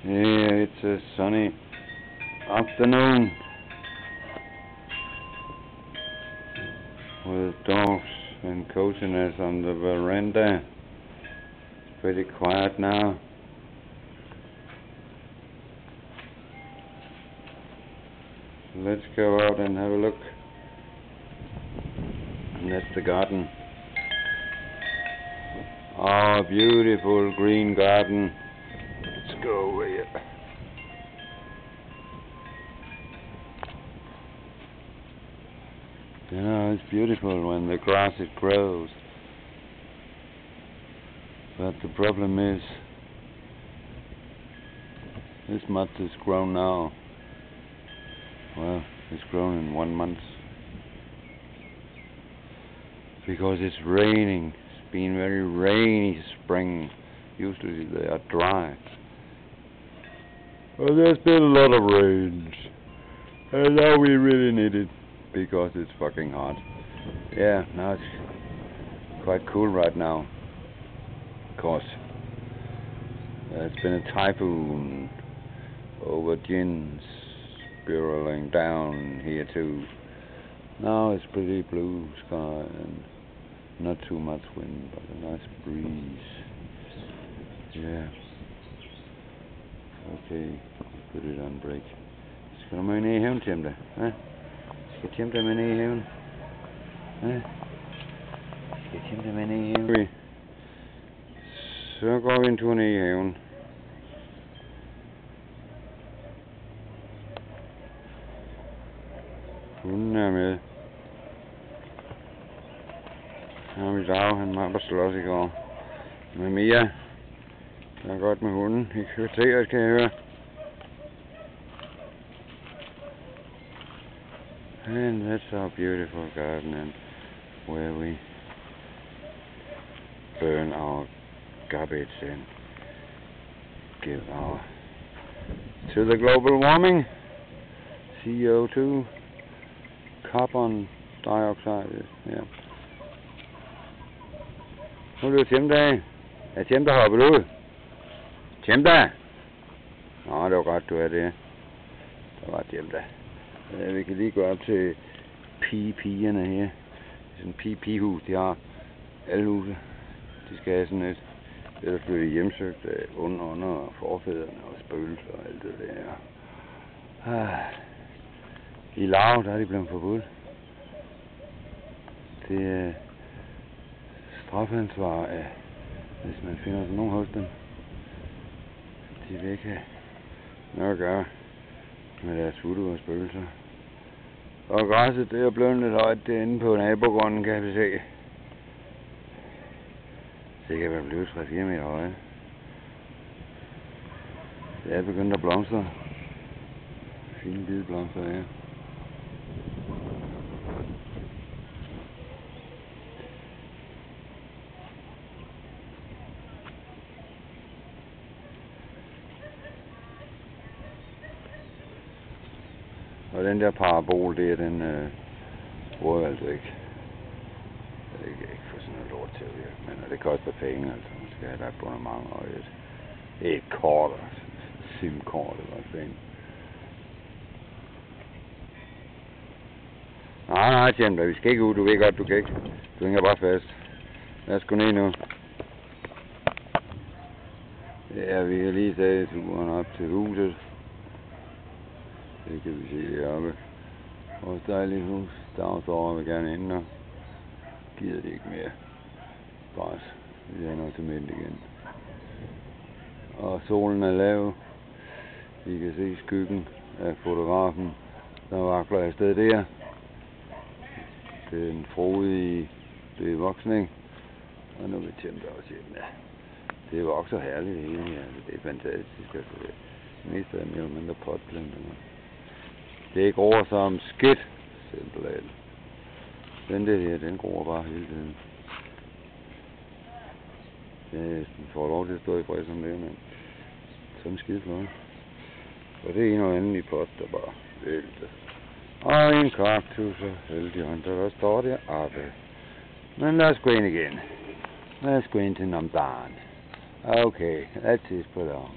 Here it's a sunny afternoon with dogs and coziness on the veranda. It's pretty quiet now. Let's go out and have a look. And that's the garden. Our beautiful green garden. Let's go over here. You know, it's beautiful when the grass it grows. But the problem is, this much is grown now. Well, it's grown in 1 month. Because it's raining. It's been very rainy spring. Usually they are dry. Well, there's been a lot of rain. And now we really need it. Because it's fucking hot. Yeah, now it's quite cool right now. Of course. It's been a typhoon over Jin spiraling down here too. Now it's pretty blue sky and not too much wind, but a nice breeze. Yeah. Okay, put it on break. Skal du med ned i haven, Timda? Skal Timda med ned i haven? Skal Timda med ned i haven? Så går vi en tur ned i haven. Hunden er med. Her har vi Dag, han var på slås i går. Med Mia. Det er godt med hunden. I kvarteret kan jeg høre. And that's our beautiful garden, and where we burn our garbage and give our to the global warming, CO2, carbon dioxide. Yeah. Nu er det Timda. Er Timda hoppet ud? Timda! Nå, det var godt, du er det. Der var Timda. Vi kan lige gå op til pigerne her. Sådan en pigehus, de har alle huse. De skal have sådan et, ellers bliver de hjemsøgt af under og forfædrene og spøgelser og alt det der. I Lav, der er de blevet forbudt. Det er strafansvar af, hvis man finder sådan nogen hos dem. De vil ikke have noget at gøre med deres voodoo og spøgelser. Og græsset, det er blevet lidt højt derinde på nabogrunden, kan vi se. Det kan være blevet 3-4 meter høje. Det er begyndt at blomstre. Fine hvide blomster her. Og den der parabol, det er den bruger jeg altså ikke. Jeg kan ikke få sådan noget lort til at virke, men det koster penge, altså. Man skal have et abonnement og et kort, altså. SIM-kort eller hvad fanden. Nej, Tjemda, vi skal ikke ud, du ved godt, du kan ikke. Du hænger bare fast. Lad os gå ned nu. Ja, vi kan lige tage turen op til huset. Det kan vi se deroppe. Vores dejlige hus. Dagsår vil gerne ind og gider det ikke mere. Bare vi ender til midt igen. Og solen er lav. I kan se skyggen af fotografen, der vakler afsted der. Det er en frodig bevoksning. Og nu vil Timda også hjem. Ja. Det vokser herligt hele her. Det er fantastisk. Altså, det meste er mere eller mindre potplanter. Det gror som skidt, simpelthen. Den der her, den gror bare hele tiden. Ja, den får lov til at stå i fred som det, men sådan skidt flot. Og det er en og anden i pot, der bare vælter. Og en kaktus og heldighånd, der står der oppe. Men lad os gå ind igen. Lad os gå ind til Namdan. Okay, that's it for now.